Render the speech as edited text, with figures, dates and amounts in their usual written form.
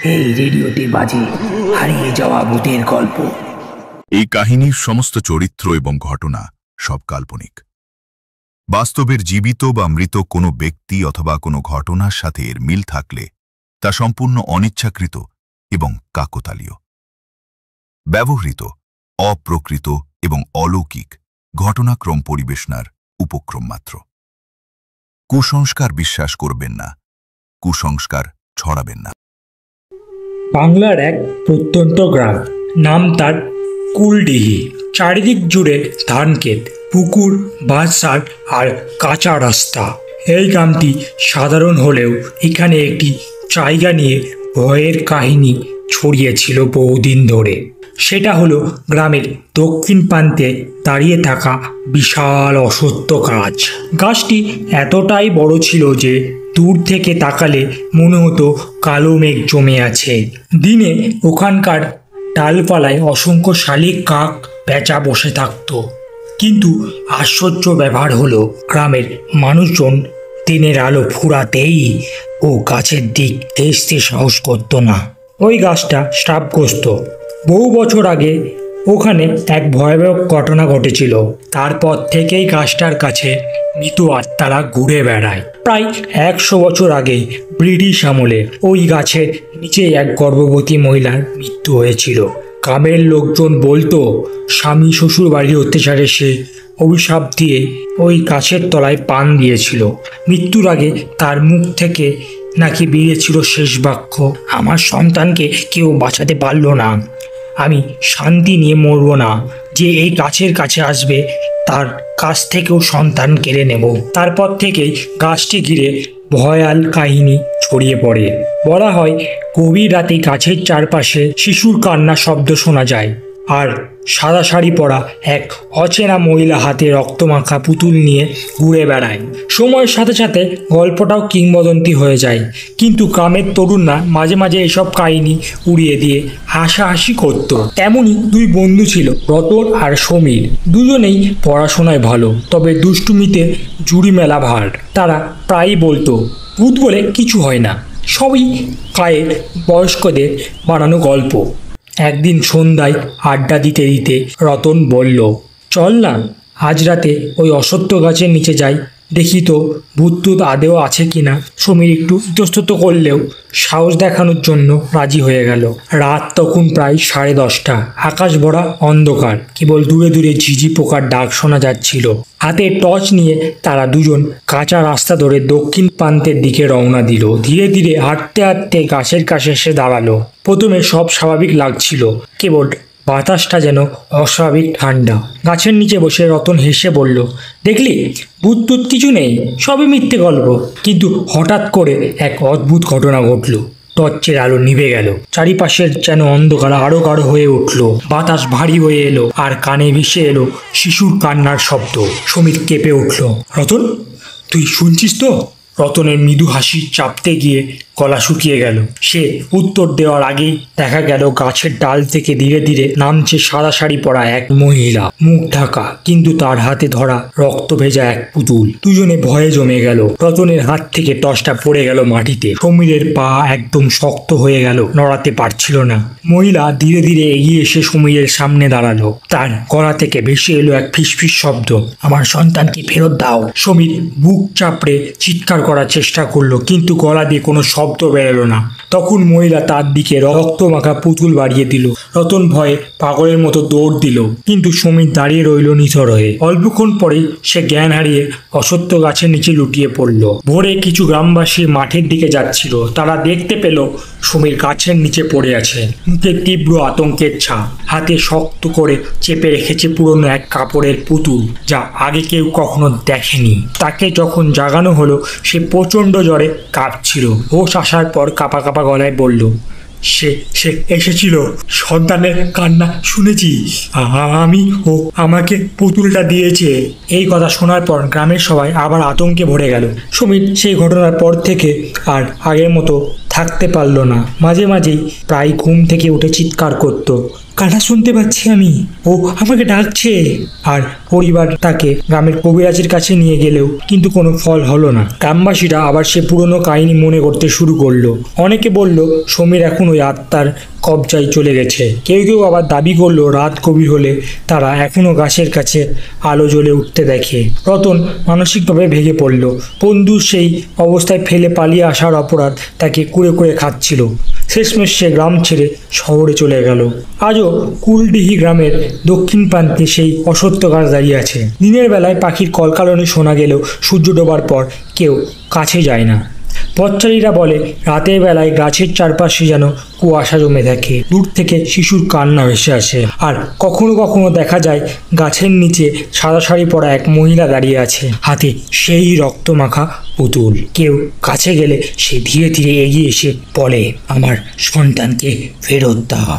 এই রেডিওতে বাজে হারিয়ে যাওয়া ভূতের গল্প। এই কাহিনীর সমস্ত চরিত্র এবং ঘটনা সব কাল্পনিক। বাস্তবের জীবিত বা মৃত কোনো ব্যক্তি অথবা কোনো ঘটনার সাথে এর মিল থাকলে তা সম্পূর্ণ অনিচ্ছাকৃত এবং কাকতালীয়। ব্যবহৃত অপ্রকৃত এবং অলৌকিক ঘটনাক্রম পরিবেশনার উপক্রম মাত্র। কুসংস্কার বিশ্বাস করবেন না, কুসংস্কার ছড়াবেন না। বাংলার এক প্রত্যন্ত গ্রাম, নাম তার কুলডিহি। চারিদিক জুড়ে ধানক্ষেত, পুকুর, বাঁশঝাড় আর কাঁচা রাস্তা। এই গ্রামটি সাধারণ হলেও এখানে একটি জায়গা নিয়ে ভয়ের কাহিনী ছড়িয়েছিল বহুদিন ধরে। সেটা হলো গ্রামের দক্ষিণ প্রান্তে দাঁড়িয়ে থাকা বিশাল অশ্বত্থ গাছ। গাছটি এতটাই বড় ছিল যে দূর থেকে তাকালে মনে হতো কালো মেঘ জমে আছে। দিনে ওখানকার ডালপালায় অসংখ্য শালিক, কাক, পেঁচা বসে থাকতো। কিন্তু আশ্চর্য ব্যাপার হলো গ্রামের মানুষজন দিনের আলো ফুরাতেই ও গাছের দিক ঘেঁষতে সাহস করতো না। ওই গাছটা শ্রাপগ্রস্ত। বহু বছর আগে ওখানে এক ভয়াবহ ঘটনা ঘটেছিল। তারপর থেকেই গাছটার কাছে মৃত আত্মারা ঘুরে বেড়ায়। প্রায় 100 বছর আগে ব্রিটিশ আমলে ওই গাছের নিচে এক গর্ভবতী মহিলার মৃত্যু হয়েছিল। গ্রামের লোকজন বলতো স্বামী শ্বশুর বাড়ির অত্যাচারে সে অভিশাপ দিয়ে ওই গাছের তলায় পান দিয়েছিল। মৃত্যুর আগে তার মুখ থেকে নাকি বেরিয়েছিল শেষ বাক্য, আমার সন্তানকে কেউ বাঁচাতে পারলো না, আমি শান্তি নিয়ে মরব না, যে এই গাছের কাছে আসবে তার কাছ থেকেও সন্তান কেড়ে নেব। তারপর থেকেই গাছটি ঘিরে ভয়াল কাহিনী ছড়িয়ে পড়ে। বলা হয় গভীর রাতে গাছের চারপাশে শিশুর কান্নার শব্দ শোনা যায়, আর সাদা শাড়ি পরা এক অচেনা মহিলা হাতে রক্তমাখা পুতুল নিয়ে ঘুরে বেড়ায়। সময়ের সাথে সাথে গল্পটাও কিংবদন্তি হয়ে যায়, কিন্তু গ্রামের তরুণরা মাঝে মাঝে এসব কাহিনী উড়িয়ে দিয়ে হাসাহাসি করত। তেমনই দুই বন্ধু ছিল, রতন আর সমীর। দুজনেই পড়াশোনায় ভালো, তবে দুষ্টুমিতে জুড়ি মেলা ভার। তারা প্রায়ই বলতো ভূত বলে কিছু হয় না, সবই গায়ে বয়স্কদের বানানো গল্প। একদিন সন্ধ্যায় আড্ডা দিতে দিতে রতন বলল, চল না আজ রাতে ওই অশ্বত্থ গাছের নিচে যাই, দেখি তো ভূত আদেও আছে কিনা। সমীর একটু ইতস্তত করলেও সাহস দেখানোর জন্য রাজি হয়ে গেল। রাত তখন প্রায় 10:30। আকাশ ভরা অন্ধকার, কেবল দূরে দূরে ঝিঝি পোকার ডাক শোনা যাচ্ছিল। হাতে টর্চ নিয়ে তারা দুজন কাঁচা রাস্তা ধরে দক্ষিণ প্রান্তের দিকে রওনা দিল। ধীরে ধীরে হাঁটতে হাঁটতে গাছের কাছে এসে দাঁড়ালো। প্রথমে সব স্বাভাবিক লাগছিল, কেবল বাতাসটা যেন অস্বাভাবিক ঠান্ডা। গাছের নিচে বসে রতন হেসে বলল, দেখলি ভূত কিছু নেই, সবই মিথ্যে গল্প। কিন্তু হঠাৎ করে এক অদ্ভুত ঘটনা ঘটল। টর্চের আলো নিভে গেল, চারিপাশের যেন অন্ধকার আরো গাঢ় হয়ে উঠল। বাতাস ভারী হয়ে এলো, আর কানে ভেসে এলো শিশুর কান্নার শব্দ। সমীর কেঁপে উঠল, রতন তুই শুনছিস তো? রতনের মৃদু হাসি চাপতে গিয়ে গলা শুকিয়ে গেল। সে উত্তর দেওয়ার আগেই দেখা গেল গাছের ডাল থেকে ধীরে ধীরে নামছে সাদা শাড়ি পরা এক মহিলা, মুখ ঢাকা, কিন্তু তার হাতে ধরা রক্ত ভেজা এক পুতুল। দুজনে ভয়ে জমে গেল। রতনের হাত থেকে টর্চটা পড়ে গেল মাটিতে। সমীরের পা একদম শক্ত হয়ে গেল, নড়াতে পারছিল না। মহিলা ধীরে ধীরে এগিয়ে এসে সমীরের সামনে দাঁড়ালো। তার গলা থেকে ভেসে এলো এক ফিসফিস শব্দ, আমার সন্তানকে ফেরত দাও। সমীর বুক চাপড়ে চিৎকার করার চেষ্টা করলো, কিন্তু গলা দিয়ে কোনো শব্দ বেরোলো না। তখন মহিলা তার দিকে রক্তমাখা পুতুল বাড়িয়ে দিল। রতন ভয়ে পাগলের মতো দৌড় দিল, কিন্তু সমীর দাঁড়িয়ে রইল নিথর হয়ে। অল্পক্ষণ পরেই সে জ্ঞান হারিয়ে অশ্বত্থ গাছের নিচে লুটিয়ে পড়ল। ভোরে কিছু গ্রামবাসী মাঠের দিকে যাচ্ছিল। তারা দেখতে পেল সমীর গাছের নিচে পড়ে আছে, মুখে তীব্র আতঙ্কের ছাপ। হাতে শক্ত করে চেপে রেখেছে পুরনো এক কাপড়ের পুতুল, যা আগে কেউ কখনো দেখেনি। তাকে যখন জাগানো হলো, সে প্রচণ্ড জ্বরে কাঁপছিল। হোশ আসার পর কাঁপা কাঁপা গলায় বলল, সে এসেছিল, সন্তানের কান্না শুনেছি, আমি ও আমাকে পুতুলটা দিয়েছে। এই কথা শোনার পর গ্রামের সবাই আবার আতঙ্কে ভরে গেল। সমীর সেই ঘটনার পর থেকে আর আগের মতো থাকতে পারল না। মাঝে মাঝেই প্রায় ঘুম থেকে উঠে চিৎকার করত, কান্না শুনতে পাচ্ছি আমি, ও আমাকে ডাকছে। আর পরিবার তাকে গ্রামের কবিরাজের কাছে নিয়ে গেলেও কিন্তু কোনো ফল হলো না। গ্রামবাসীরা আবার সে পুরনো কাহিনী মনে করতে শুরু করলো। অনেকে বলল সমীর এখন ওই আত্মার কবজায় চলে গেছে। কেউ কেউ আবার দাবি করলো রাত গভীর হলে তারা এখনো গাছের কাছে আলো জ্বলে উঠতে দেখে। রতন মানসিকভাবে ভেঙে পড়ল। বন্ধু সেই অবস্থায় ফেলে পালিয়ে আসার অপরাধ তাকে কুড়ে কুড়ে খাচ্ছিল। শেষমেশ সে গ্রাম ছেড়ে শহরে চলে গেল। আজও কুলডিহি গ্রামের দক্ষিণ প্রান্তে সেই অসত্য গাছ দাঁড়িয়ে আছে। দিনের বেলায় পাখির কলকালনে শোনা গেলেও সূর্য ডোবার পর কেউ কাছে যায় না। পথচারীরা বলে রাতের বেলায় গাছের চারপাশে যেন কুয়াশা জমে থাকে। দূর থেকে শিশুর কান্না ভেসে আসে। আর কখনো কখনো দেখা যায় গাছের নিচে সাদা শাড়ি পরা এক মহিলা দাঁড়িয়ে আছে, হাতে সেই রক্তমাখা পুতুল। কেউ কাছে গেলে সে ধীরে ধীরে এগিয়ে এসে বলে, আমার সন্তানকে ফেরত দাও।